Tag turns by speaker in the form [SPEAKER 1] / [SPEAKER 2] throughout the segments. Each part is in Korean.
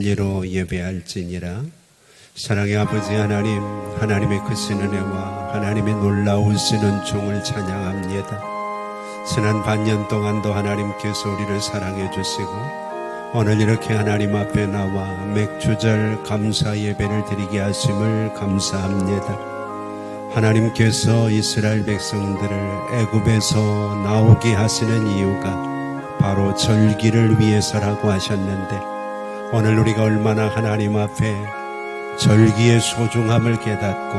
[SPEAKER 1] 예로 예배할지니라. 사랑의 아버지 하나님, 하나님의 크신 은혜와 하나님의 놀라우신 은총을 찬양합니다. 지난 반년 동안도 하나님께서 우리를 사랑해 주시고 오늘 이렇게 하나님 앞에 나와 맥주절 감사 예배를 드리게 하심을 감사합니다. 하나님께서 이스라엘 백성들을 애굽에서 나오게 하시는 이유가 바로 절기를 위해서라고 하셨는데, 오늘 우리가 얼마나 하나님 앞에 절기의 소중함을 깨닫고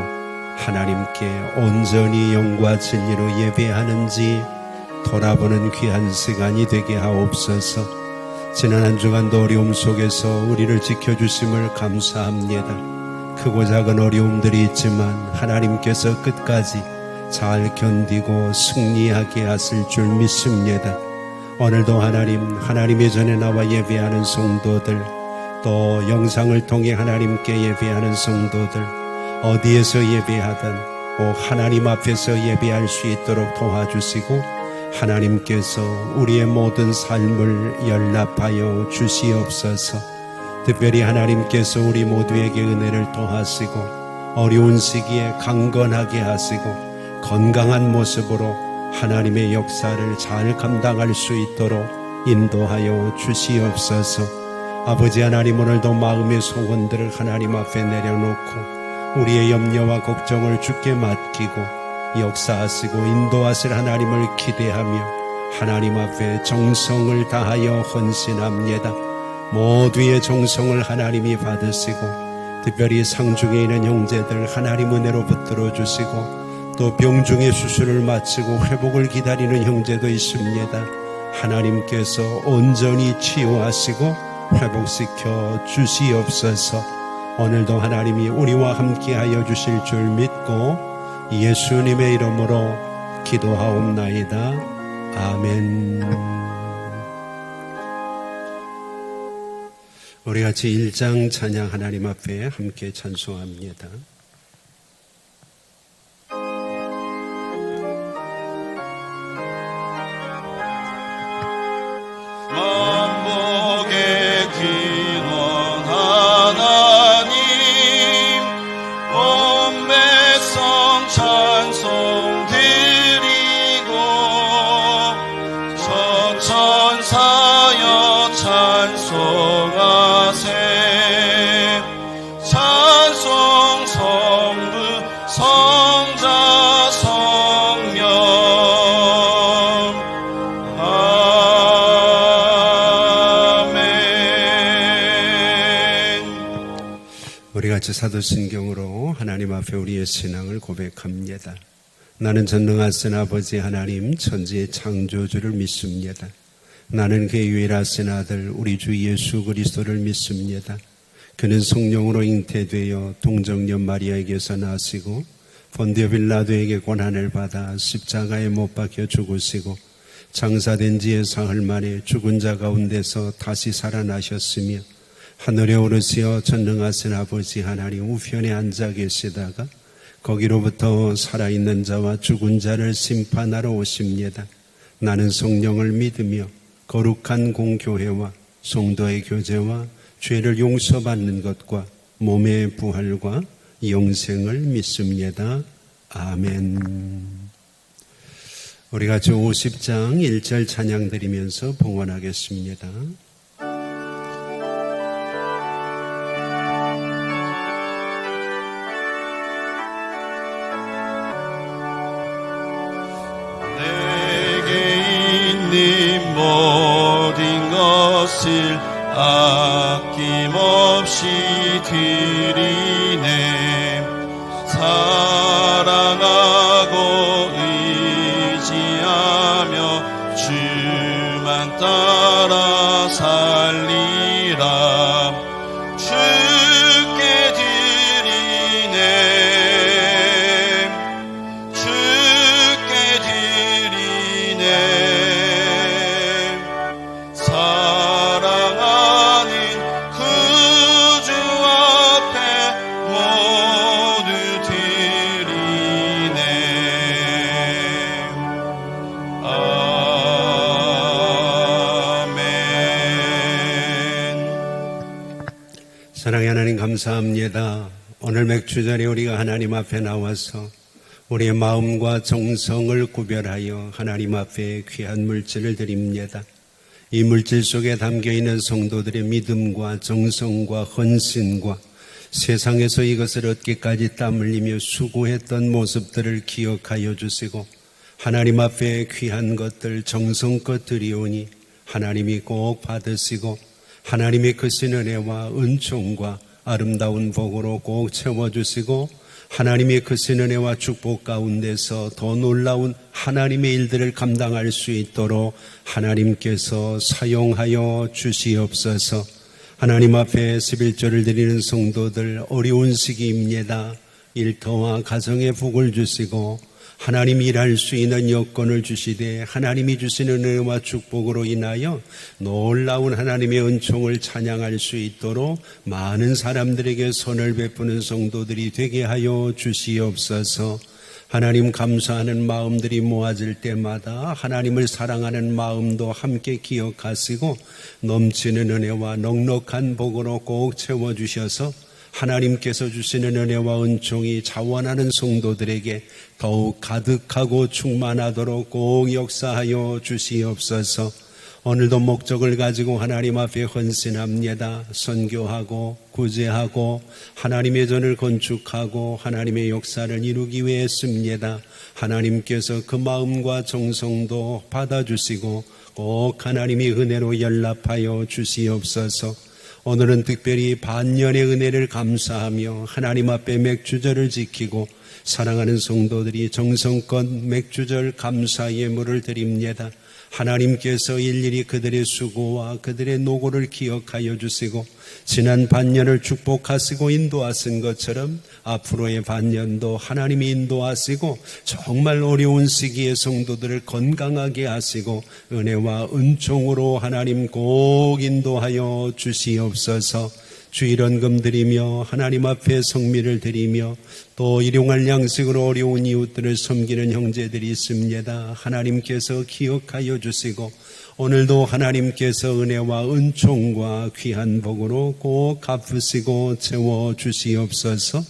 [SPEAKER 1] 하나님께 온전히 영과 진리로 예배하는지 돌아보는 귀한 시간이 되게 하옵소서. 지난 한 주간도 어려움 속에서 우리를 지켜주심을 감사합니다. 크고 작은 어려움들이 있지만 하나님께서 끝까지 잘 견디고 승리하게 하실 줄 믿습니다. 오늘도 하나님의 전에 나와 예배하는 성도들, 또 영상을 통해 하나님께 예배하는 성도들, 어디에서 예배하든 꼭 하나님 앞에서 예배할 수 있도록 도와주시고 하나님께서 우리의 모든 삶을 연락하여 주시옵소서. 특별히 하나님께서 우리 모두에게 은혜를 더하시고 어려운 시기에 강건하게 하시고 건강한 모습으로 하나님의 역사를 잘 감당할 수 있도록 인도하여 주시옵소서. 아버지 하나님, 오늘도 마음의 소원들을 하나님 앞에 내려놓고 우리의 염려와 걱정을 주께 맡기고 역사하시고 인도하실 하나님을 기대하며 하나님 앞에 정성을 다하여 헌신합니다. 모두의 정성을 하나님이 받으시고 특별히 상중에 있는 형제들 하나님 은혜로 붙들어 주시고, 또 병중의 수술을 마치고 회복을 기다리는 형제도 있습니다. 하나님께서 온전히 치유하시고 회복시켜 주시옵소서. 오늘도 하나님이 우리와 함께하여 주실 줄 믿고 예수님의 이름으로 기도하옵나이다. 아멘. 우리 같이 1장 찬양 하나님 앞에 함께 찬송합니다. 같이 사도신경으로 하나님 앞에 우리의 신앙을 고백합니다. 나는 전능하신 아버지 하나님 천지의 창조주를 믿습니다. 나는 그의 유일하신 아들 우리 주 예수 그리스도를 믿습니다. 그는 성령으로 잉태되어 동정녀 마리아에게서 나시고 본디오 빌라도에게 고난을 받아 십자가에 못 박혀 죽으시고 장사된 지 사흘 만에 죽은 자 가운데서 다시 살아나셨으며 하늘에 오르시어 전능하신 아버지 하나님 우편에 앉아 계시다가 거기로부터 살아있는 자와 죽은 자를 심판하러 오십니다. 나는 성령을 믿으며 거룩한 공교회와 성도의 교제와 죄를 용서받는 것과 몸의 부활과 영생을 믿습니다. 아멘. 우리 같이 50장 1절 찬양 드리면서 봉헌하겠습니다.
[SPEAKER 2] 모든 것을 아낌없이 드리네. 사랑하고 의지하며 주만 따라 살리라. 주께 드리네. 주께 드리네. 사랑하는 구주 앞에 모두 드리네.
[SPEAKER 1] 사랑의 하나님 감사합니다. 오늘 맥주절에 우리가 하나님 앞에 나와서 우리의 마음과 정성을 구별하여 하나님 앞에 귀한 물질을 드립니다. 이 물질 속에 담겨있는 성도들의 믿음과 정성과 헌신과 세상에서 이것을 얻기까지 땀 흘리며 수고했던 모습들을 기억하여 주시고 하나님 앞에 귀한 것들 정성껏 드리오니 하나님이 꼭 받으시고 하나님의 크신 은혜와 은총과 아름다운 복으로 꼭 채워주시고 하나님의 크신 은혜와 축복 가운데서 더 놀라운 하나님의 일들을 감당할 수 있도록 하나님께서 사용하여 주시옵소서. 하나님 앞에 11조를 드리는 성도들 어려운 시기입니다. 일터와 가정에 복을 주시고 하나님이 일할 수 있는 여건을 주시되 하나님이 주시는 은혜와 축복으로 인하여 놀라운 하나님의 은총을 찬양할 수 있도록 많은 사람들에게 선을 베푸는 성도들이 되게 하여 주시옵소서. 하나님 감사하는 마음들이 모아질 때마다 하나님을 사랑하는 마음도 함께 기억하시고 넘치는 은혜와 넉넉한 복으로 꼭 채워주셔서 하나님께서 주시는 은혜와 은총이 자원하는 성도들에게 더욱 가득하고 충만하도록 꼭 역사하여 주시옵소서. 오늘도 목적을 가지고 하나님 앞에 헌신합니다. 선교하고 구제하고 하나님의 전을 건축하고 하나님의 역사를 이루기 위해 씁니다. 하나님께서 그 마음과 정성도 받아주시고 꼭 하나님의 은혜로 연락하여 주시옵소서. 오늘은 특별히 반년의 은혜를 감사하며 하나님 앞에 맥주절을 지키고 사랑하는 성도들이 정성껏 맥주절 감사 예물을 드립니다. 하나님께서 일일이 그들의 수고와 그들의 노고를 기억하여 주시고 지난 반년을 축복하시고 인도하신 것처럼 앞으로의 반년도 하나님이 인도하시고 정말 어려운 시기에 성도들을 건강하게 하시고 은혜와 은총으로 하나님 꼭 인도하여 주시옵소서. 주일헌금 드리며 하나님 앞에 성미를 드리며 또 일용할 양식으로 어려운 이웃들을 섬기는 형제들이 있습니다. 하나님께서 기억하여 주시고 오늘도 하나님께서 은혜와 은총과 귀한 복으로 꼭 갚으시고 채워주시옵소서.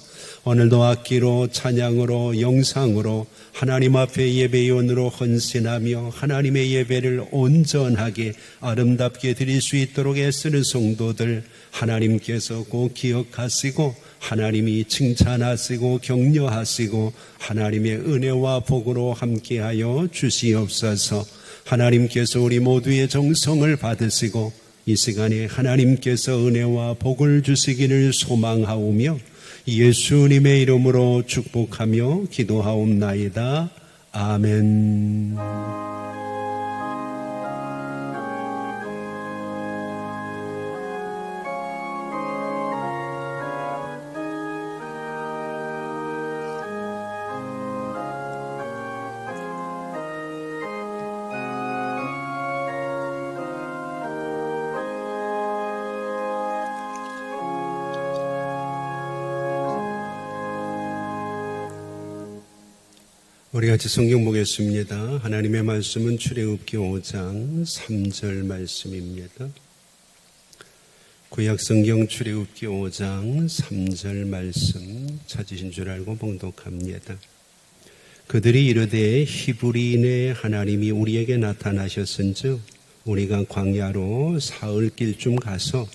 [SPEAKER 1] 오늘도 악기로 찬양으로 영상으로 하나님 앞에 예배원으로 헌신하며 하나님의 예배를 온전하게 아름답게 드릴 수 있도록 애쓰는 성도들 하나님께서 꼭 기억하시고 하나님이 칭찬하시고 격려하시고 하나님의 은혜와 복으로 함께하여 주시옵소서. 하나님께서 우리 모두의 정성을 받으시고 이 시간에 하나님께서 은혜와 복을 주시기를 소망하오며 예수님의 이름으로 축복하며 기도하옵나이다. 아멘. 우리 같이 성경 보겠습니다. 하나님의 말씀은 출애굽기 5장 3절 말씀입니다. 구약 성경 출애굽기 5장 3절 말씀 찾으신 줄 알고 봉독합니다. 그들이 이르되 히브리인의 하나님이 우리에게 나타나셨은즉 우리가 광야로 사흘길쯤 가서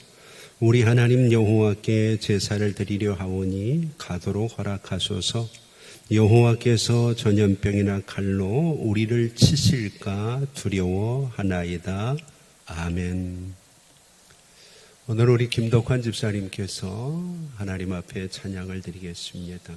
[SPEAKER 1] 우리 하나님 여호와께 제사를 드리려 하오니 가도록 허락하소서. 여호와께서 전염병이나 칼로 우리를 치실까 두려워하나이다. 아멘. 오늘 우리 김덕환 집사님께서 하나님 앞에 찬양을 드리겠습니다.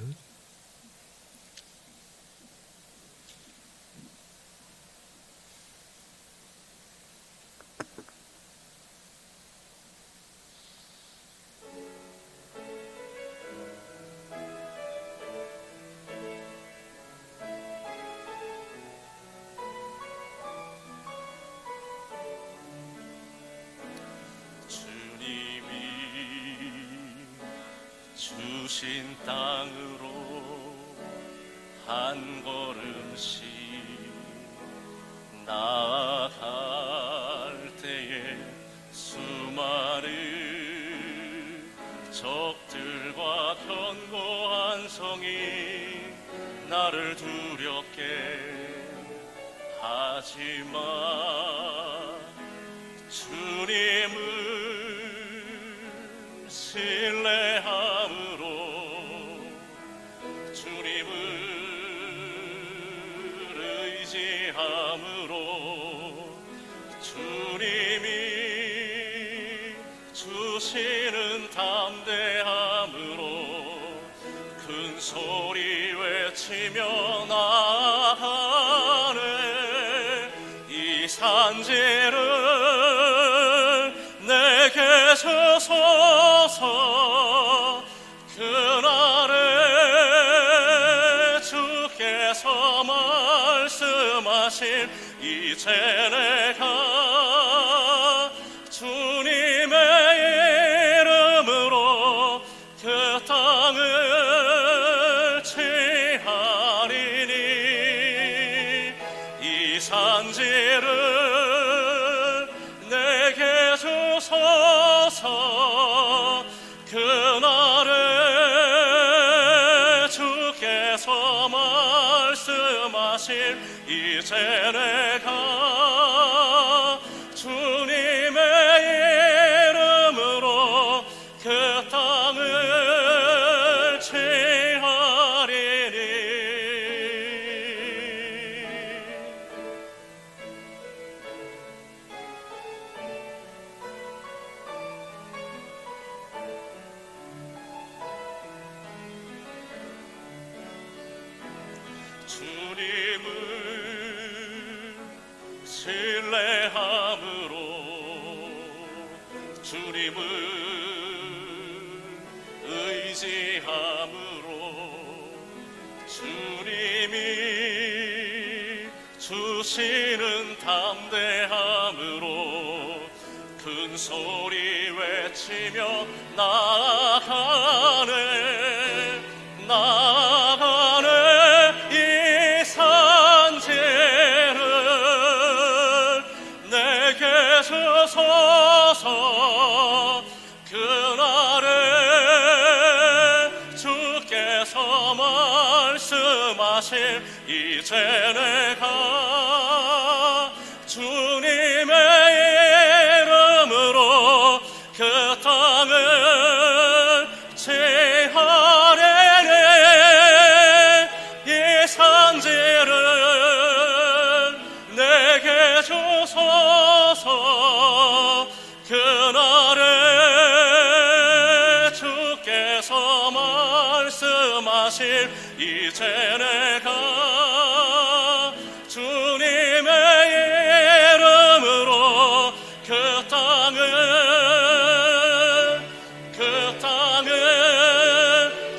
[SPEAKER 2] 주신 땅으로 한 걸음씩 나아갈 때에 수많은 적들과 견고한 성이 나를 두렵게 하지만 주님을 신뢰함으로 주님을 의지함으로 주님이 주시는 담대함으로 큰 소리 외치며 나아가네. 이 산지를 내게 주소서. 그날에 주께서 말씀하신 이제 내가 주님의 이름으로 그 땅을 취하리니 이 산지를 내게 주소서. 그날에 주께서 말씀하신 이제 내가 주님의 이름으로 그 땅을 취하리니. 주님을 신뢰함으로 주님을 의지함으로 주님이 주시는 담대함으로 큰 소리 외치며 나아가네. 나아가네. 이 산지를 내게 주소서. 그날에 주께서 말씀하신 이제 내가 주님의 이름으로 그 땅을 취하리니 이 산지를 내게 주소서. 그날에 주께서 말씀하신 이제 내가 주님의 이름으로 그 땅을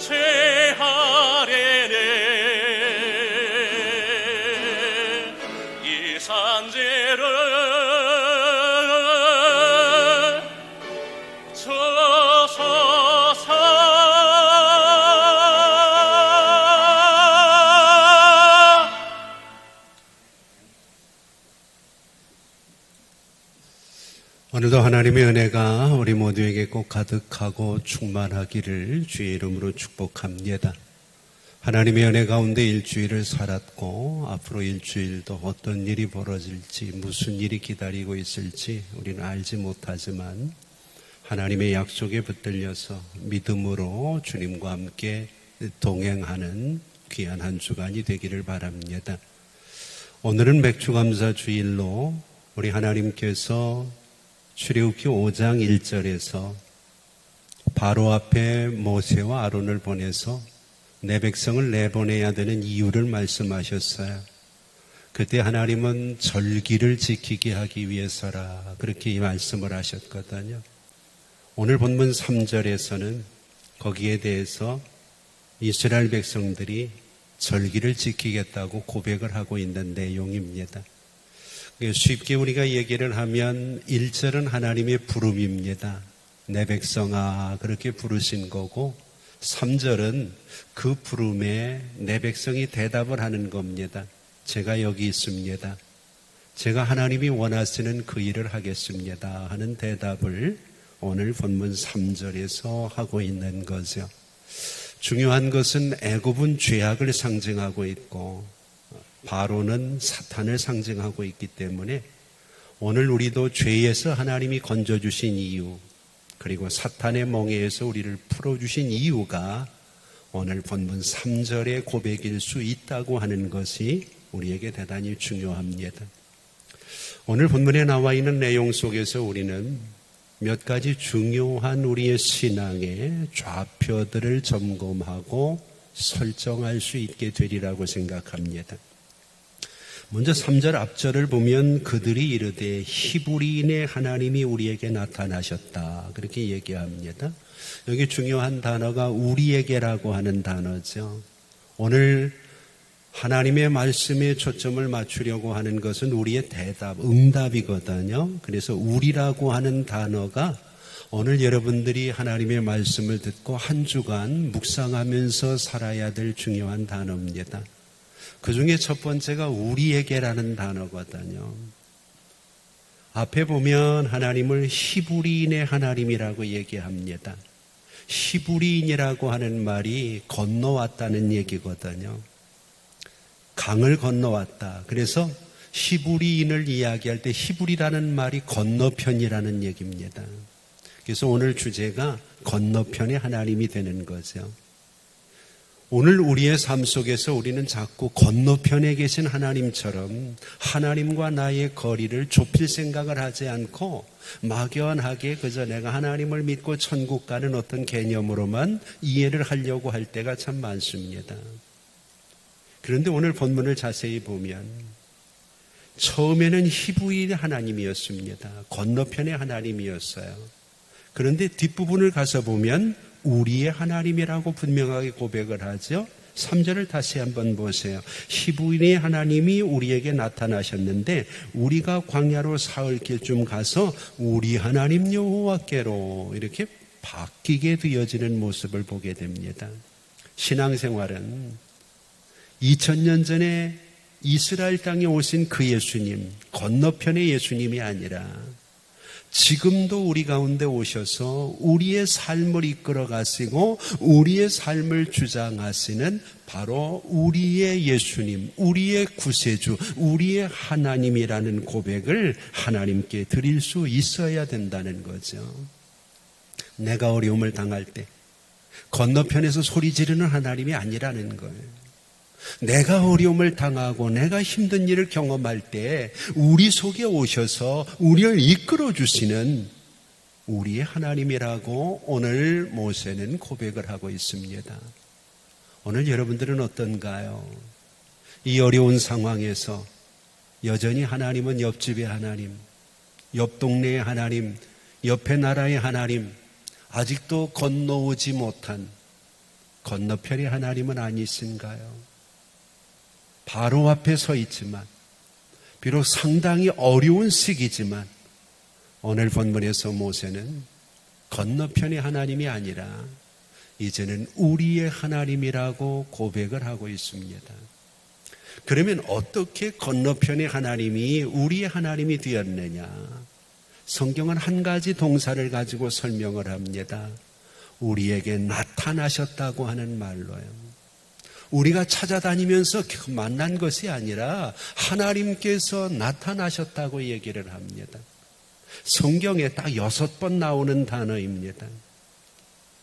[SPEAKER 2] 취하리니 이 산지를 주소서.
[SPEAKER 1] 오늘도 하나님의 은혜가 우리 모두에게 꼭 가득하고 충만하기를 주의 이름으로 축복합니다. 하나님의 은혜 가운데 일주일을 살았고 앞으로 일주일도 어떤 일이 벌어질지 무슨 일이 기다리고 있을지 우리는 알지 못하지만 하나님의 약속에 붙들려서 믿음으로 주님과 함께 동행하는 귀한 한 주간이 되기를 바랍니다. 오늘은 맥주감사 주일로 우리 하나님께서 출애굽기 5장 1절에서 바로 앞에 모세와 아론을 보내서 내 백성을 내보내야 되는 이유를 말씀하셨어요. 그때 하나님은 절기를 지키게 하기 위해서라 그렇게 말씀을 하셨거든요. 오늘 본문 3절에서는 거기에 대해서 이스라엘 백성들이 절기를 지키겠다고 고백을 하고 있는 내용입니다. 쉽게 우리가 얘기를 하면 1절은 하나님의 부름입니다. 내 백성아 그렇게 부르신 거고 3절은 그 부름에 내 백성이 대답을 하는 겁니다. 제가 여기 있습니다. 제가 하나님이 원하시는 그 일을 하겠습니다 하는 대답을 오늘 본문 3절에서 하고 있는 거죠. 중요한 것은 애굽은 죄악을 상징하고 있고 바로는 사탄을 상징하고 있기 때문에 오늘 우리도 죄에서 하나님이 건져주신 이유, 그리고 사탄의 멍에에서 우리를 풀어주신 이유가 오늘 본문 3절의 고백일 수 있다고 하는 것이 우리에게 대단히 중요합니다. 오늘 본문에 나와 있는 내용 속에서 우리는 몇 가지 중요한 우리의 신앙의 좌표들을 점검하고 설정할 수 있게 되리라고 생각합니다. 먼저 3절 앞절을 보면 그들이 이르되 히브리인의 하나님이 우리에게 나타나셨다, 그렇게 얘기합니다. 여기 중요한 단어가 우리에게라고 하는 단어죠. 오늘 하나님의 말씀에 초점을 맞추려고 하는 것은 우리의 대답, 응답이거든요. 그래서 우리라고 하는 단어가 오늘 여러분들이 하나님의 말씀을 듣고 한 주간 묵상하면서 살아야 될 중요한 단어입니다. 그 중에 첫 번째가 우리에게라는 단어거든요. 앞에 보면 하나님을 히브리인의 하나님이라고 얘기합니다. 히브리인이라고 하는 말이 건너왔다는 얘기거든요. 강을 건너왔다. 그래서 히브리인을 이야기할 때 히브리라는 말이 건너편이라는 얘기입니다. 그래서 오늘 주제가 건너편의 하나님이 되는 거죠. 오늘 우리의 삶 속에서 우리는 자꾸 건너편에 계신 하나님처럼 하나님과 나의 거리를 좁힐 생각을 하지 않고 막연하게 그저 내가 하나님을 믿고 천국 가는 어떤 개념으로만 이해를 하려고 할 때가 참 많습니다. 그런데 오늘 본문을 자세히 보면 처음에는 히브리인의 하나님이었습니다. 건너편의 하나님이었어요. 그런데 뒷부분을 가서 보면 우리의 하나님이라고 분명하게 고백을 하죠. 3절을 다시 한번 보세요. 히브리인의 하나님이 우리에게 나타나셨는데 우리가 광야로 사흘 길쯤 가서 우리 하나님 여호와께로 이렇게 바뀌게 되어지는 모습을 보게 됩니다. 신앙생활은 2000년 전에 이스라엘 땅에 오신 그 예수님, 건너편의 예수님이 아니라 지금도 우리 가운데 오셔서 우리의 삶을 이끌어 가시고 우리의 삶을 주장하시는 바로 우리의 예수님, 우리의 구세주, 우리의 하나님이라는 고백을 하나님께 드릴 수 있어야 된다는 거죠. 내가 어려움을 당할 때 건너편에서 소리 지르는 하나님이 아니라는 거예요. 내가 어려움을 당하고 내가 힘든 일을 경험할 때 우리 속에 오셔서 우리를 이끌어 주시는 우리의 하나님이라고 오늘 모세는 고백을 하고 있습니다. 오늘 여러분들은 어떤가요? 이 어려운 상황에서 여전히 하나님은 옆집의 하나님, 옆 동네의 하나님, 옆의 나라의 하나님, 아직도 건너오지 못한 건너편의 하나님은 아니신가요? 바로 앞에 서 있지만 비록 상당히 어려운 시기지만 오늘 본문에서 모세는 건너편의 하나님이 아니라 이제는 우리의 하나님이라고 고백을 하고 있습니다. 그러면 어떻게 건너편의 하나님이 우리의 하나님이 되었느냐? 성경은 한 가지 동사를 가지고 설명을 합니다. 우리에게 나타나셨다고 하는 말로요. 우리가 찾아다니면서 만난 것이 아니라 하나님께서 나타나셨다고 얘기를 합니다. 성경에 딱 6번 나오는 단어입니다.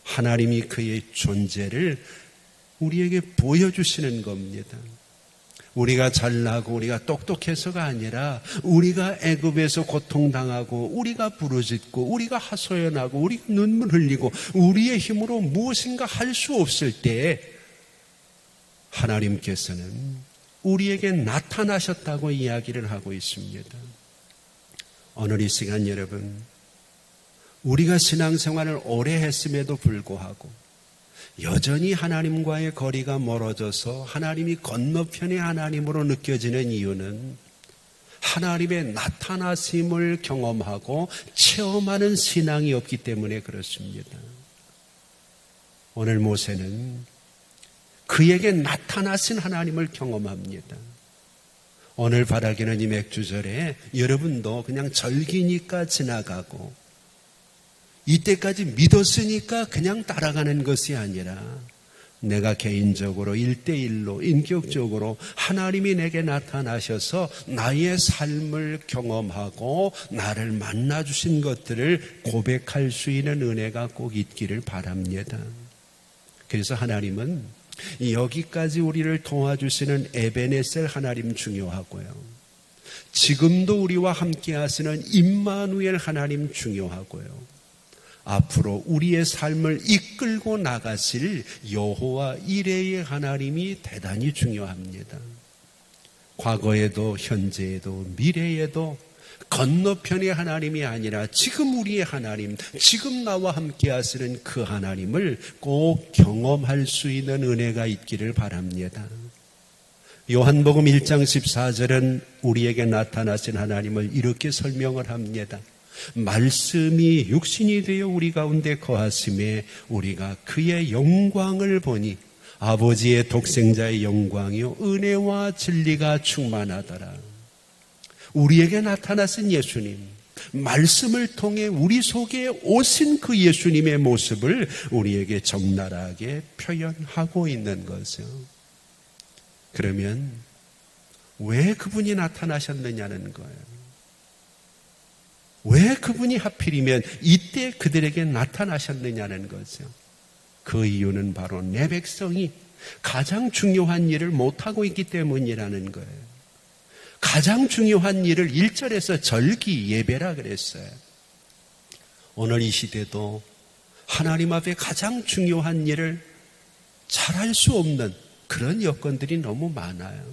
[SPEAKER 1] 하나님이 그의 존재를 우리에게 보여주시는 겁니다. 우리가 잘나고 우리가 똑똑해서가 아니라 우리가 애굽에서 고통당하고 우리가 부르짖고 우리가 하소연하고 우리가 눈물 흘리고 우리의 힘으로 무엇인가 할 수 없을 때 하나님께서는 우리에게 나타나셨다고 이야기를 하고 있습니다. 오늘 이 시간 여러분, 우리가 신앙생활을 오래 했음에도 불구하고 여전히 하나님과의 거리가 멀어져서 하나님이 건너편의 하나님으로 느껴지는 이유는 하나님의 나타나심을 경험하고 체험하는 신앙이 없기 때문에 그렇습니다. 오늘 모세는 그에게 나타나신 하나님을 경험합니다. 오늘 바라기는 이 맥주절에 여러분도 그냥 절기니까 지나가고 이때까지 믿었으니까 그냥 따라가는 것이 아니라 내가 개인적으로 1대1로 인격적으로 하나님이 내게 나타나셔서 나의 삶을 경험하고 나를 만나주신 것들을 고백할 수 있는 은혜가 꼭 있기를 바랍니다. 그래서 하나님은 여기까지 우리를 도와주시는 에베네셀 하나님 중요하고요. 지금도 우리와 함께 하시는 임마누엘 하나님 중요하고요. 앞으로 우리의 삶을 이끌고 나가실 여호와 이레의 하나님이 대단히 중요합니다. 과거에도 현재에도 미래에도 건너편의 하나님이 아니라 지금 우리의 하나님, 지금 나와 함께 하시는 그 하나님을 꼭 경험할 수 있는 은혜가 있기를 바랍니다. 요한복음 1장 14절은 우리에게 나타나신 하나님을 이렇게 설명을 합니다. 말씀이 육신이 되어 우리 가운데 거하심에 우리가 그의 영광을 보니 아버지의 독생자의 영광이요 은혜와 진리가 충만하더라. 우리에게 나타나신 예수님, 말씀을 통해 우리 속에 오신 그 예수님의 모습을 우리에게 적나라하게 표현하고 있는 거죠. 그러면 왜 그분이 나타나셨느냐는 거예요. 왜 그분이 하필이면 이때 그들에게 나타나셨느냐는 거죠. 그 이유는 바로 내 백성이 가장 중요한 일을 못하고 있기 때문이라는 거예요. 가장 중요한 일을 1절에서 절기 예배라 그랬어요. 오늘 이 시대도 하나님 앞에 가장 중요한 일을 잘할 수 없는 그런 여건들이 너무 많아요.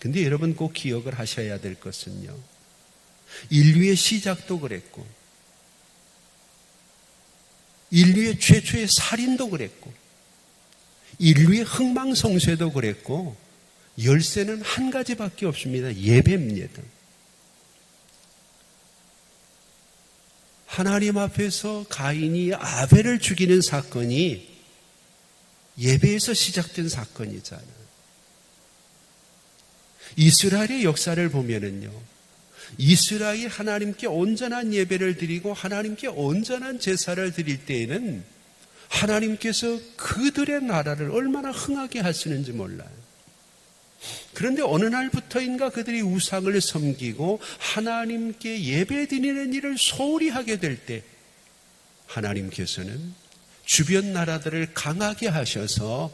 [SPEAKER 1] 근데 여러분 꼭 기억을 하셔야 될 것은요. 인류의 시작도 그랬고 인류의 최초의 살인도 그랬고 인류의 흥망성쇠도 그랬고 열쇠는 한 가지밖에 없습니다. 예배입니다. 하나님 앞에서 가인이 아벨을 죽이는 사건이 예배에서 시작된 사건이잖아요. 이스라엘의 역사를 보면은요, 이스라엘이 하나님께 온전한 예배를 드리고 하나님께 온전한 제사를 드릴 때에는 하나님께서 그들의 나라를 얼마나 흥하게 하시는지 몰라요. 그런데 어느 날부터인가 그들이 우상을 섬기고 하나님께 예배 드리는 일을 소홀히 하게 될 때 하나님께서는 주변 나라들을 강하게 하셔서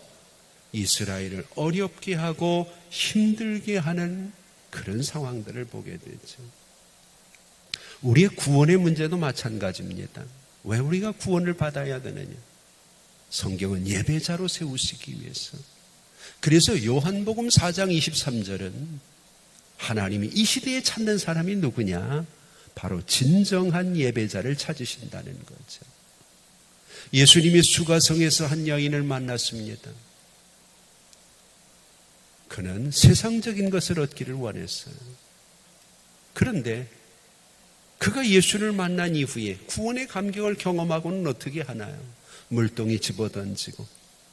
[SPEAKER 1] 이스라엘을 어렵게 하고 힘들게 하는 그런 상황들을 보게 되죠. 우리의 구원의 문제도 마찬가지입니다. 왜 우리가 구원을 받아야 되느냐? 성경은 예배자로 세우시기 위해서. 그래서 요한복음 4장 23절은 하나님이 이 시대에 찾는 사람이 누구냐? 바로 진정한 예배자를 찾으신다는 거죠. 예수님이 수가성에서 한 여인을 만났습니다. 그는 세상적인 것을 얻기를 원했어요. 그런데 그가 예수를 만난 이후에 구원의 감격을 경험하고는 어떻게 하나요? 물동이 집어던지고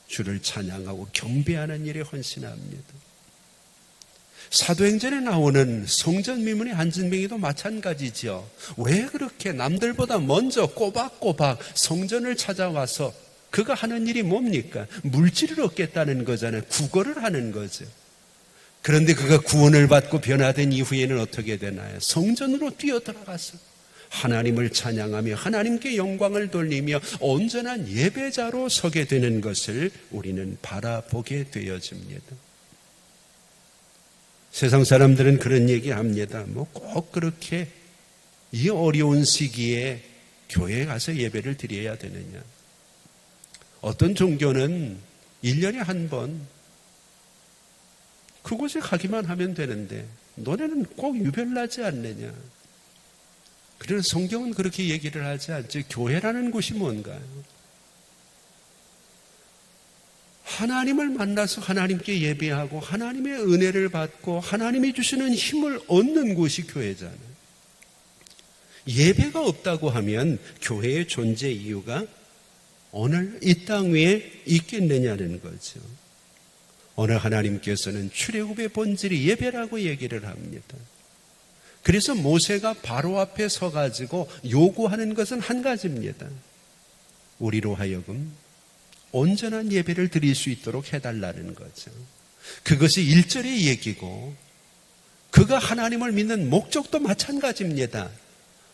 [SPEAKER 1] 주를 찬양하고 경배하는 일에 헌신합니다. 사도행전에 나오는 성전 미문의 한진병이도 마찬가지죠. 왜 그렇게 남들보다 먼저 꼬박꼬박 성전을 찾아와서 그가 하는 일이 뭡니까? 물질을 얻겠다는 거잖아요. 구걸을 하는 거죠. 그런데 그가 구원을 받고 변화된 이후에는 어떻게 되나요? 성전으로 뛰어들어가서 하나님을 찬양하며 하나님께 영광을 돌리며 온전한 예배자로 서게 되는 것을 우리는 바라보게 되어집니다. 세상 사람들은 그런 얘기합니다. 뭐 꼭 그렇게 이 어려운 시기에 교회에 가서 예배를 드려야 되느냐. 어떤 종교는 1년에 한 번 그곳에 가기만 하면 되는데 너네는 꼭 유별나지 않느냐. 그러나 성경은 그렇게 얘기를 하지 않죠. 교회라는 곳이 뭔가요? 하나님을 만나서 하나님께 예배하고 하나님의 은혜를 받고 하나님이 주시는 힘을 얻는 곳이 교회잖아요. 예배가 없다고 하면 교회의 존재 이유가 오늘 이 땅 위에 있겠느냐는 거죠. 오늘 하나님께서는 출애굽의 본질이 예배라고 얘기를 합니다. 그래서 모세가 바로 앞에 서가지고 요구하는 것은 한 가지입니다. 우리로 하여금 온전한 예배를 드릴 수 있도록 해달라는 거죠. 그것이 1절의 얘기고 그가 하나님을 믿는 목적도 마찬가지입니다.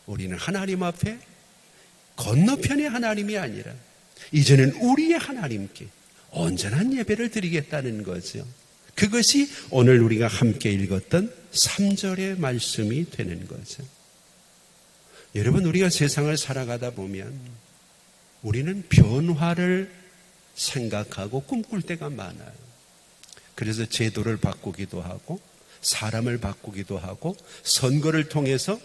[SPEAKER 1] 우리는 하나님 앞에 건너편의 하나님이 아니라 이제는 우리의 하나님께 온전한 예배를 드리겠다는 거죠. 그것이 오늘 우리가 함께 읽었던 3절의 말씀이 되는 거죠. 여러분, 우리가 세상을 살아가다 보면 우리는 변화를 생각하고 꿈꿀 때가 많아요. 그래서 제도를 바꾸기도 하고 사람을 바꾸기도 하고 선거를 통해서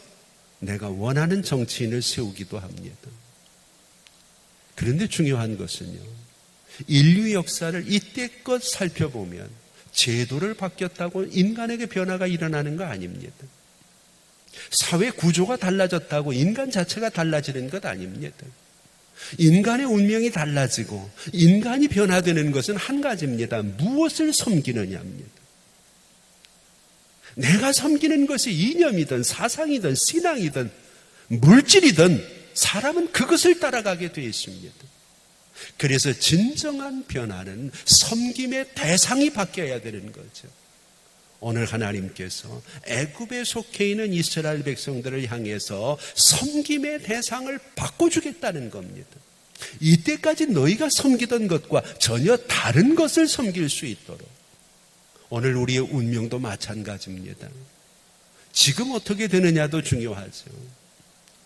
[SPEAKER 1] 내가 원하는 정치인을 세우기도 합니다. 그런데 중요한 것은요, 인류 역사를 이때껏 살펴보면 제도를 바뀌었다고 인간에게 변화가 일어나는 거 아닙니다. 사회 구조가 달라졌다고 인간 자체가 달라지는 것 아닙니다. 인간의 운명이 달라지고 인간이 변화되는 것은 한 가지입니다. 무엇을 섬기느냐입니다. 내가 섬기는 것이 이념이든 사상이든 신앙이든 물질이든 사람은 그것을 따라가게 되어 있습니다. 그래서 진정한 변화는 섬김의 대상이 바뀌어야 되는 거죠. 오늘 하나님께서 애굽에 속해 있는 이스라엘 백성들을 향해서 섬김의 대상을 바꿔주겠다는 겁니다. 이때까지 너희가 섬기던 것과 전혀 다른 것을 섬길 수 있도록. 오늘 우리의 운명도 마찬가지입니다. 지금 어떻게 되느냐도 중요하죠.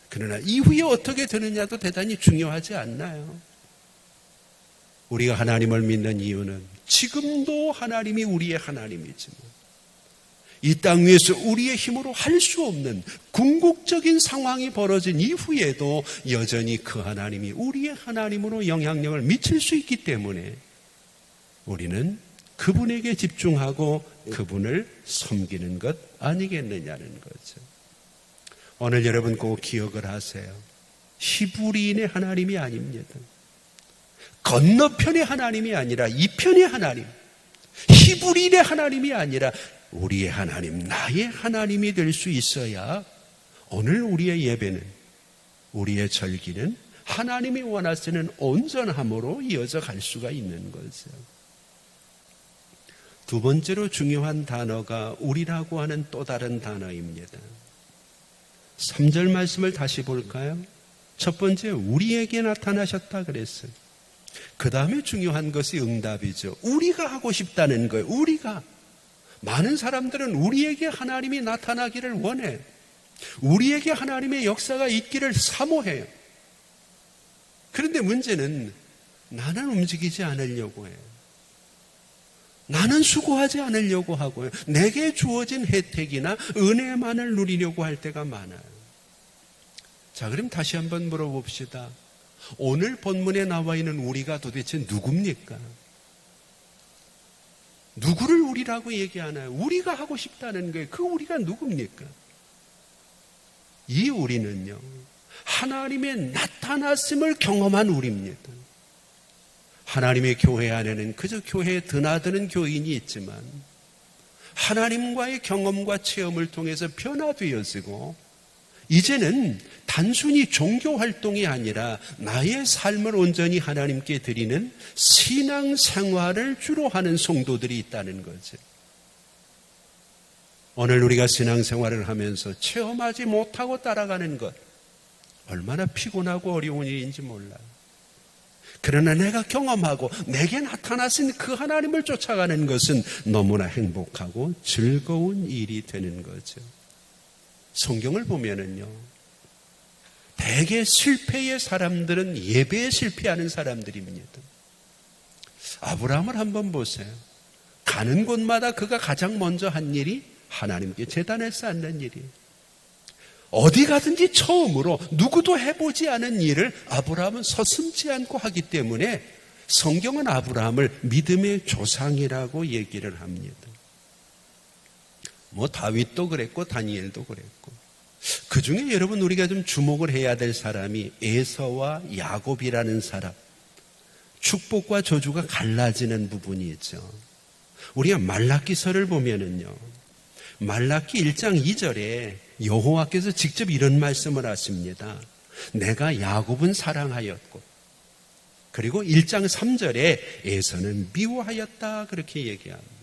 [SPEAKER 1] 그러나 이후에 어떻게 되느냐도 대단히 중요하지 않나요? 우리가 하나님을 믿는 이유는 지금도 하나님이 우리의 하나님이지만 이 땅 위에서 우리의 힘으로 할 수 없는 궁극적인 상황이 벌어진 이후에도 여전히 그 하나님이 우리의 하나님으로 영향력을 미칠 수 있기 때문에 우리는 그분에게 집중하고 그분을 섬기는 것 아니겠느냐는 거죠. 오늘 여러분 꼭 기억을 하세요. 히브리인의 하나님이 아닙니다. 건너편의 하나님이 아니라 이편의 하나님, 히브리인의 하나님이 아니라 우리의 하나님, 나의 하나님이 될 수 있어야 오늘 우리의 예배는, 우리의 절기는 하나님이 원하시는 온전함으로 이어져 갈 수가 있는 거죠. 두 번째로 중요한 단어가 우리라고 하는 또 다른 단어입니다. 3절 말씀을 다시 볼까요? 첫 번째, 우리에게 나타나셨다 그랬어요. 그 다음에 중요한 것이 응답이죠. 우리가 하고 싶다는 거예요. 우리가. 많은 사람들은 우리에게 하나님이 나타나기를 원해. 우리에게 하나님의 역사가 있기를 사모해요. 그런데 문제는 나는 움직이지 않으려고 해요. 나는 수고하지 않으려고 하고요. 내게 주어진 혜택이나 은혜만을 누리려고 할 때가 많아요. 자, 그럼 다시 한번 물어봅시다. 오늘 본문에 나와 있는 우리가 도대체 누굽니까? 누구를 우리라고 얘기하나요? 우리가 하고 싶다는 거예요. 그 우리가 누굽니까? 이 우리는요, 하나님의 나타났음을 경험한 우리입니다. 하나님의 교회 안에는 그저 교회에 드나드는 교인이 있지만 하나님과의 경험과 체험을 통해서 변화되어지고 이제는 단순히 종교 활동이 아니라 나의 삶을 온전히 하나님께 드리는 신앙 생활을 주로 하는 성도들이 있다는 거죠. 오늘 우리가 신앙 생활을 하면서 체험하지 못하고 따라가는 것, 얼마나 피곤하고 어려운 일인지 몰라요. 그러나 내가 경험하고 내게 나타나신 그 하나님을 쫓아가는 것은 너무나 행복하고 즐거운 일이 되는 거죠. 성경을 보면은요, 대개 실패의 사람들은 예배에 실패하는 사람들입니다. 아브라함을 한번 보세요. 가는 곳마다 그가 가장 먼저 한 일이 하나님께 제단을 쌓는 일이에요. 어디 가든지 처음으로 누구도 해보지 않은 일을 아브라함은 서슴지 않고 하기 때문에 성경은 아브라함을 믿음의 조상이라고 얘기를 합니다. 다윗도 그랬고 다니엘도 그랬고, 그 중에 여러분 우리가 좀 주목을 해야 될 사람이 에서와 야곱이라는 사람. 축복과 저주가 갈라지는 부분이 있죠. 우리가 말라기서를 보면은요, 말라기 1장 2절에 여호와께서 직접 이런 말씀을 하십니다. 내가 야곱은 사랑하였고, 그리고 1장 3절에 에서는 미워하였다 그렇게 얘기합니다.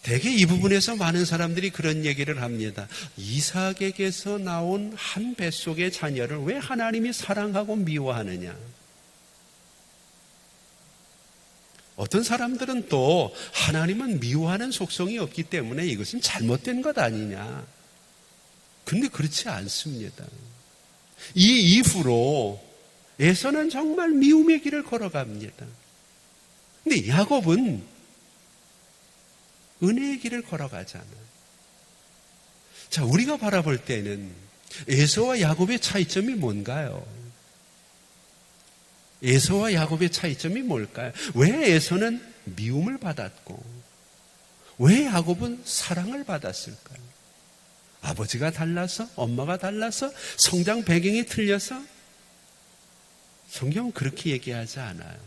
[SPEAKER 1] 대개 이 부분에서 많은 사람들이 그런 얘기를 합니다. 이삭에게서 나온 한 뱃속의 자녀를 왜 하나님이 사랑하고 미워하느냐? 어떤 사람들은 또 하나님은 미워하는 속성이 없기 때문에 이것은 잘못된 것 아니냐. 근데 그렇지 않습니다. 이 이후로 에서는 정말 미움의 길을 걸어갑니다. 근데 야곱은 은혜의 길을 걸어가잖아요. 자, 우리가 바라볼 때는 에서와 야곱의 차이점이 뭔가요? 에서와 야곱의 차이점이 뭘까요? 왜 에서는 미움을 받았고 왜 야곱은 사랑을 받았을까요? 아버지가 달라서? 엄마가 달라서? 성장 배경이 틀려서? 성경은 그렇게 얘기하지 않아요.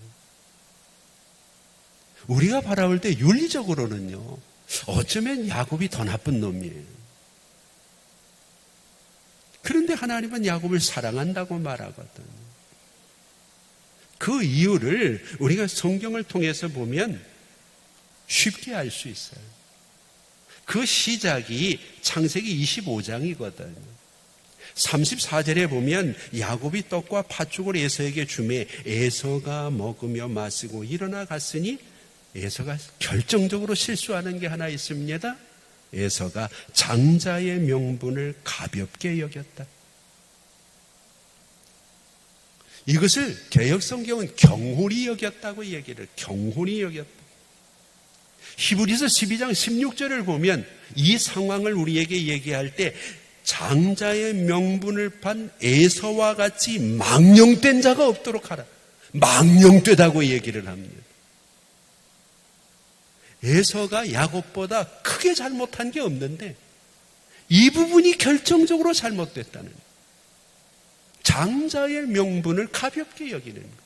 [SPEAKER 1] 우리가 바라볼 때 윤리적으로는요, 어쩌면 야곱이 더 나쁜 놈이에요. 그런데 하나님은 야곱을 사랑한다고 말하거든요. 그 이유를 우리가 성경을 통해서 보면 쉽게 알 수 있어요. 그 시작이 창세기 25장이거든요. 34절에 보면 야곱이 떡과 팥죽을 에서에게 주매 에서가 먹으며 마시고 일어나 갔으니 에서가 결정적으로 실수하는 게 하나 있습니다. 에서가 장자의 명분을 가볍게 여겼다. 이것을 개역성경은 경홀히 여겼다고 얘기를, 경홀히 여겼다. 히브리서 12장 16절을 보면 이 상황을 우리에게 얘기할 때 장자의 명분을 판 에서와 같이 망령된 자가 없도록 하라. 망령되다고 얘기를 합니다. 에서가 야곱보다 크게 잘못한 게 없는데 이 부분이 결정적으로 잘못됐다는 거예요. 장자의 명분을 가볍게 여기는 거예요.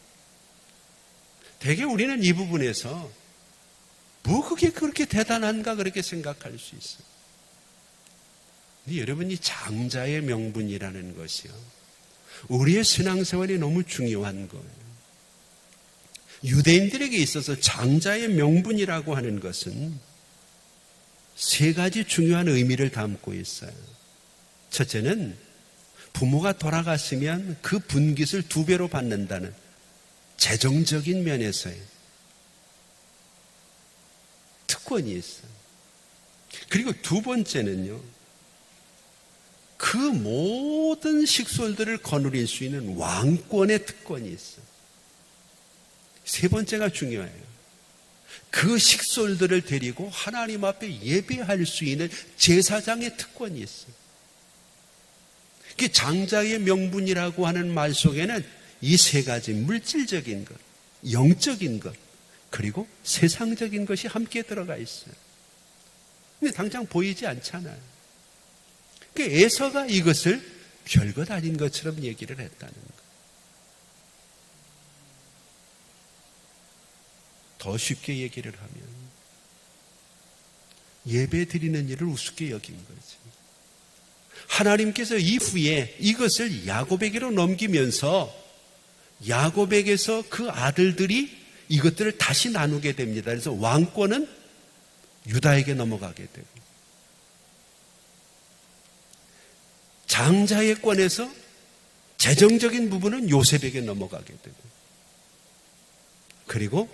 [SPEAKER 1] 대개 우리는 이 부분에서 뭐 그게 그렇게 대단한가 그렇게 생각할 수 있어요. 근데 여러분, 이 장자의 명분이라는 것이요, 우리의 신앙생활이 너무 중요한 거예요. 유대인들에게 있어서 장자의 명분이라고 하는 것은 세 가지 중요한 의미를 담고 있어요. 첫째는 부모가 돌아갔으면 그 분깃을 2배로 받는다는 재정적인 면에서의 특권이 있어요. 그리고 두 번째는요, 그 모든 식솔들을 거느릴 수 있는 왕권의 특권이 있어요. 세 번째가 중요해요. 그 식솔들을 데리고 하나님 앞에 예배할 수 있는 제사장의 특권이 있어요. 그 장자의 명분이라고 하는 말 속에는 이 세 가지 물질적인 것, 영적인 것, 그리고 세상적인 것이 함께 들어가 있어요. 근데 당장 보이지 않잖아요. 그 에서가 이것을 별것 아닌 것처럼 얘기를 했다는 거예요. 더 쉽게 얘기를 하면 예배 드리는 일을 우습게 여긴 거지. 하나님께서 이후에 이것을 야곱에게로 넘기면서 야곱에게서 그 아들들이 이것들을 다시 나누게 됩니다. 그래서 왕권은 유다에게 넘어가게 되고 장자의 권에서 재정적인 부분은 요셉에게 넘어가게 되고 그리고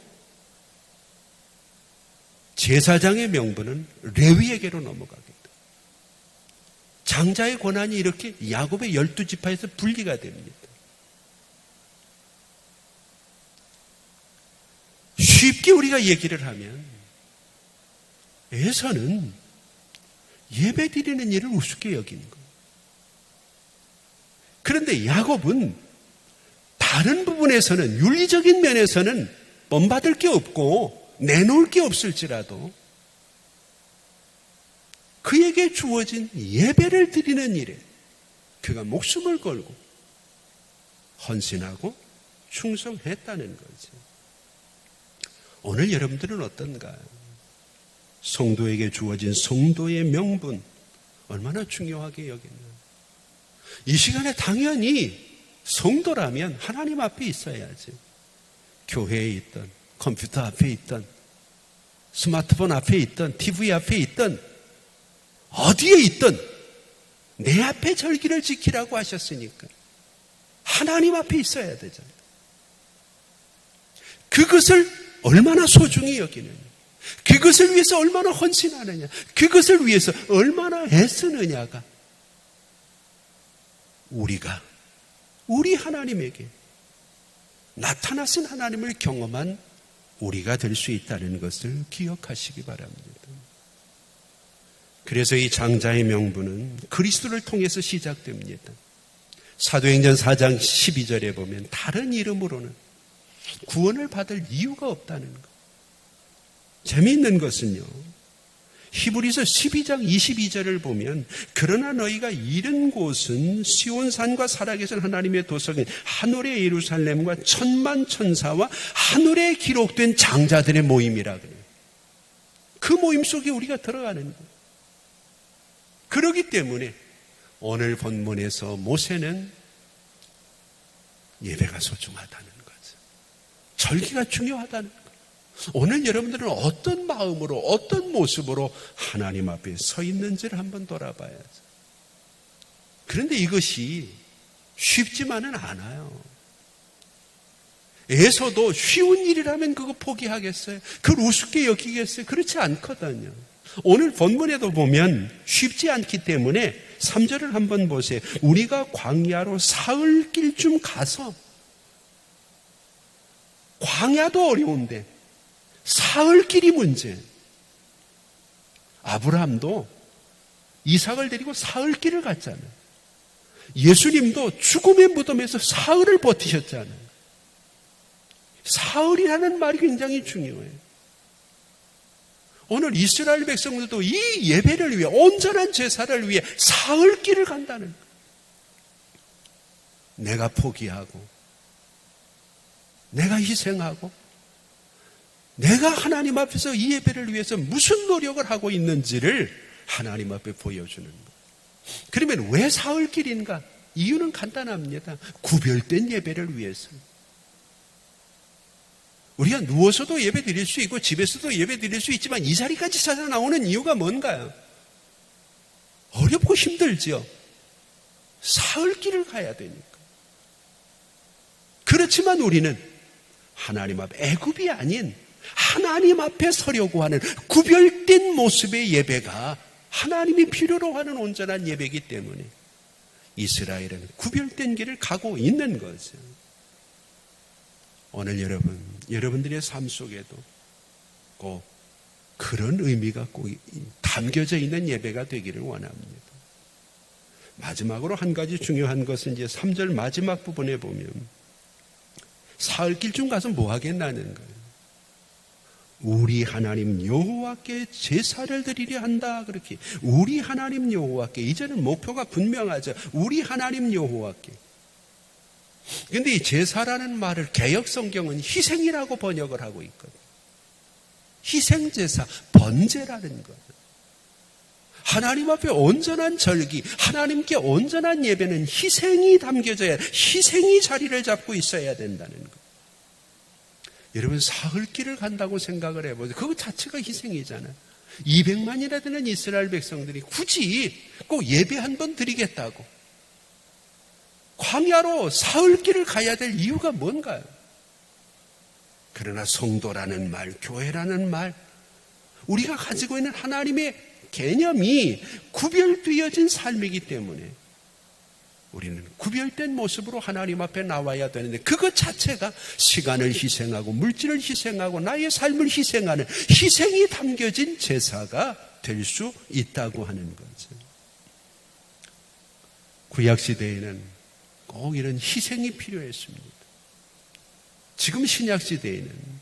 [SPEAKER 1] 제사장의 명분은 레위에게로 넘어가게 됩니다. 장자의 권한이 이렇게 야곱의 12지파에서 분리가 됩니다. 쉽게 우리가 얘기를 하면 에서는 예배 드리는 일을 우습게 여기는 거예요. 그런데 야곱은 다른 부분에서는 윤리적인 면에서는 본받을 게 없고 내놓을 게 없을지라도 그에게 주어진 예배를 드리는 일에 그가 목숨을 걸고 헌신하고 충성했다는 거죠. 오늘 여러분들은 어떤가요? 성도에게 주어진 성도의 명분 얼마나 중요하게 여기냐. 이 시간에 당연히 성도라면 하나님 앞에 있어야지. 교회에 있던, 컴퓨터 앞에 있던, 스마트폰 앞에 있던, TV 앞에 있던, 어디에 있던 내 앞에 절기를 지키라고 하셨으니까 하나님 앞에 있어야 되잖아요. 그것을 얼마나 소중히 여기느냐, 그것을 위해서 얼마나 헌신하느냐, 그것을 위해서 얼마나 애쓰느냐가 우리 하나님에게 나타나신 하나님을 경험한 우리가 될 수 있다는 것을 기억하시기 바랍니다. 그래서 이 장자의 명분은 그리스도를 통해서 시작됩니다. 사도행전 4장 12절에 보면 다른 이름으로는 구원을 받을 이유가 없다는 것. 재미있는 것은요, 히브리서 12장 22절을 보면 그러나 너희가 이른 곳은 시온산과 살아계신 하나님의 도성인 하늘의 예루살렘과 천만 천사와 하늘에 기록된 장자들의 모임이라 그래요. 그 모임 속에 우리가 들어가는 거예요. 그렇기 때문에 오늘 본문에서 모세는 예배가 소중하다는 거죠. 절기가 중요하다는 거예요. 오늘 여러분들은 어떤 마음으로, 어떤 모습으로 하나님 앞에 서 있는지를 한번 돌아봐야죠. 그런데 이것이 쉽지만은 않아요. 에서도 쉬운 일이라면 그거 포기하겠어요? 그걸 우습게 여기겠어요? 그렇지 않거든요. 오늘 본문에도 보면 쉽지 않기 때문에 3절을 한번 보세요. 우리가 광야로 사흘길쯤 가서, 광야도 어려운데 사흘길이 문제. 아브라함도 이삭을 데리고 사흘길을 갔잖아요. 예수님도 죽음의 무덤에서 사흘을 버티셨잖아요. 사흘이라는 말이 굉장히 중요해요. 오늘 이스라엘 백성들도 이 예배를 위해, 온전한 제사를 위해 사흘길을 간다는 거예요. 내가 포기하고, 내가 희생하고, 내가 하나님 앞에서 이 예배를 위해서 무슨 노력을 하고 있는지를 하나님 앞에 보여주는 거예요. 그러면 왜 사흘길인가? 이유는 간단합니다. 구별된 예배를 위해서. 우리가 누워서도 예배 드릴 수 있고 집에서도 예배 드릴 수 있지만 이 자리까지 찾아 나오는 이유가 뭔가요? 어렵고 힘들죠. 사흘길을 가야 되니까. 그렇지만 우리는 하나님 앞에, 애굽이 아닌 하나님 앞에 서려고 하는 구별된 모습의 예배가 하나님이 필요로 하는 온전한 예배이기 때문에 이스라엘은 구별된 길을 가고 있는 거죠. 오늘 여러분들의 삶 속에도 꼭 그런 의미가 꼭 담겨져 있는 예배가 되기를 원합니다. 마지막으로 한 가지 중요한 것은 이제 3절 마지막 부분에 보면 사흘길쯤 가서 뭐 하겠나는 거예요. 우리 하나님 여호와께 제사를 드리려 한다. 그렇게 우리 하나님 여호와께, 이제는 목표가 분명하죠. 우리 하나님 여호와께. 그런데 이 제사라는 말을 개역 성경은 희생이라고 번역을 하고 있거든요. 희생제사, 번제라는 것. 하나님 앞에 온전한 절기, 하나님께 온전한 예배는 희생이 담겨져야, 희생이 자리를 잡고 있어야 된다는 것. 여러분, 사흘길을 간다고 생각을 해보세요. 그거 자체가 희생이잖아요. 200만이나 되는 이스라엘 백성들이 굳이 꼭 예배 한 번 드리겠다고 광야로 사흘길을 가야 될 이유가 뭔가요? 그러나 성도라는 말, 교회라는 말, 우리가 가지고 있는 하나님의 개념이 구별되어진 삶이기 때문에 우리는 구별된 모습으로 하나님 앞에 나와야 되는데, 그것 자체가 시간을 희생하고 물질을 희생하고 나의 삶을 희생하는 희생이 담겨진 제사가 될 수 있다고 하는 거죠. 구약시대에는 꼭 이런 희생이 필요했습니다. 지금 신약시대에는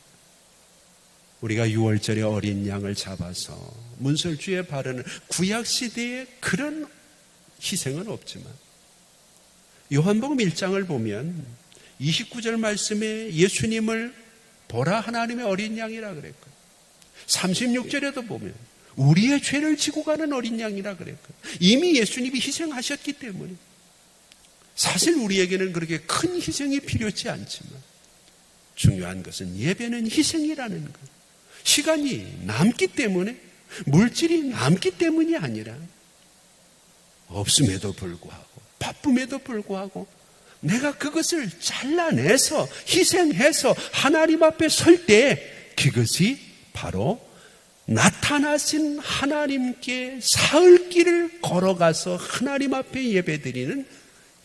[SPEAKER 1] 우리가 6월절에 어린 양을 잡아서 문설주에 바르는 구약시대에 그런 희생은 없지만 요한복음 1장을 보면 29절 말씀에 예수님을 보라 하나님의 어린 양이라 그랬거든요. 36절에도 보면 우리의 죄를 지고 가는 어린 양이라 그랬거든요. 이미 예수님이 희생하셨기 때문에 사실 우리에게는 그렇게 큰 희생이 필요치 않지만 중요한 것은 예배는 희생이라는 것. 시간이 남기 때문에, 물질이 남기 때문이 아니라 없음에도 불구하고, 바쁨에도 불구하고 내가 그것을 잘라내서 희생해서 하나님 앞에 설 때 그것이 바로 나타나신 하나님께 사흘 길을 걸어가서 하나님 앞에 예배드리는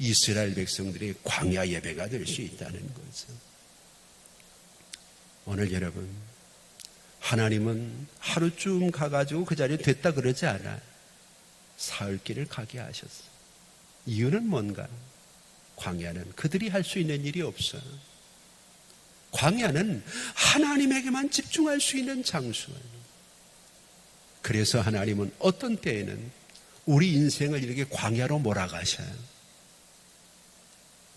[SPEAKER 1] 이스라엘 백성들의 광야 예배가 될 수 있다는 거죠. 오늘 여러분, 하나님은 하루쯤 가가지고 그 자리에 됐다 그러지 않아요. 사흘 길을 가게 하셨어요. 이유는 뭔가? 광야는 그들이 할 수 있는 일이 없어요. 광야는 하나님에게만 집중할 수 있는 장소예요. 그래서 하나님은 어떤 때에는 우리 인생을 이렇게 광야로 몰아가셔요.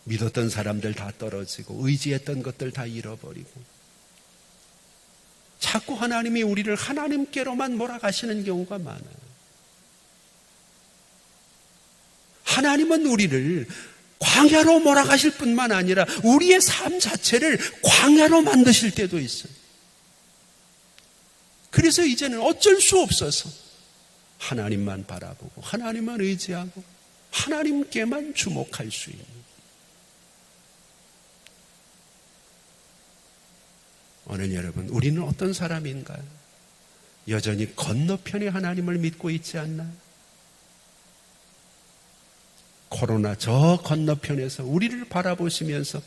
[SPEAKER 1] 믿었던 사람들 다 떨어지고 의지했던 것들 다 잃어버리고 자꾸 하나님이 우리를 하나님께로만 몰아가시는 경우가 많아요. 하나님은 우리를 광야로 몰아가실 뿐만 아니라 우리의 삶 자체를 광야로 만드실 때도 있어요. 그래서 이제는 어쩔 수 없어서 하나님만 바라보고 하나님만 의지하고 하나님께만 주목할 수 있는, 오늘 여러분, 우리는 어떤 사람인가요? 여전히 건너편에 하나님을 믿고 있지 않나요? 코로나 저 건너편에서 우리를 바라보시면서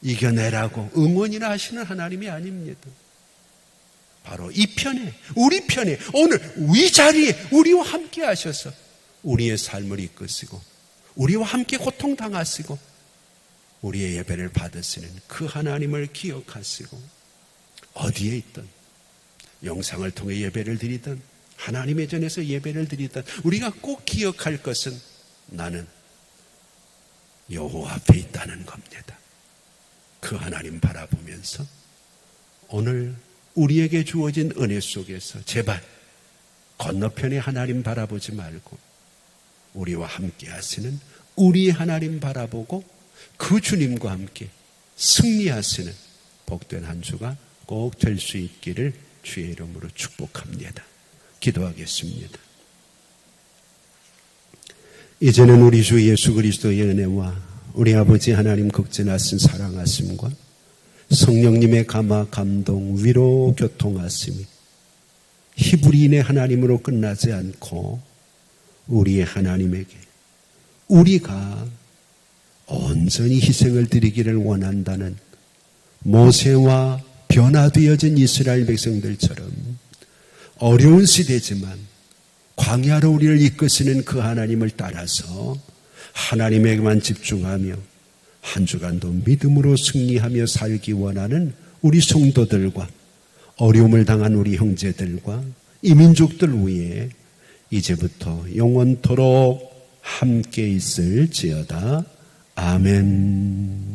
[SPEAKER 1] 이겨내라고 응원이나 하시는 하나님이 아닙니다. 바로 이 편에, 우리 편에, 오늘 이 자리에 우리와 함께 하셔서 우리의 삶을 이끄시고 우리와 함께 고통당하시고 우리의 예배를 받으시는 그 하나님을 기억하시고 어디에 있든 영상을 통해 예배를 드리든 하나님의 전에서 예배를 드리든 우리가 꼭 기억할 것은 나는 여호와 앞에 있다는 겁니다. 그 하나님 바라보면서 오늘 우리에게 주어진 은혜 속에서 제발 건너편에 하나님 바라보지 말고 우리와 함께 하시는 우리의 하나님 바라보고 그 주님과 함께 승리하시는 복된 한 주가 꼭 될 수 있기를 주의 이름으로 축복합니다. 기도하겠습니다. 이제는 우리 주 예수 그리스도의 은혜와 우리 아버지 하나님 극진하신 사랑하심과 성령님의 감화 감동 위로 교통하심이 히브리인의 하나님으로 끝나지 않고 우리의 하나님에게 우리가 온전히 희생을 드리기를 원한다는 모세와 변화되어진 이스라엘 백성들처럼 어려운 시대지만 광야로 우리를 이끄시는 그 하나님을 따라서 하나님에게만 집중하며 한 주간도 믿음으로 승리하며 살기 원하는 우리 성도들과 어려움을 당한 우리 형제들과 이민족들 위해 이제부터 영원토록 함께 있을지어다. 아멘.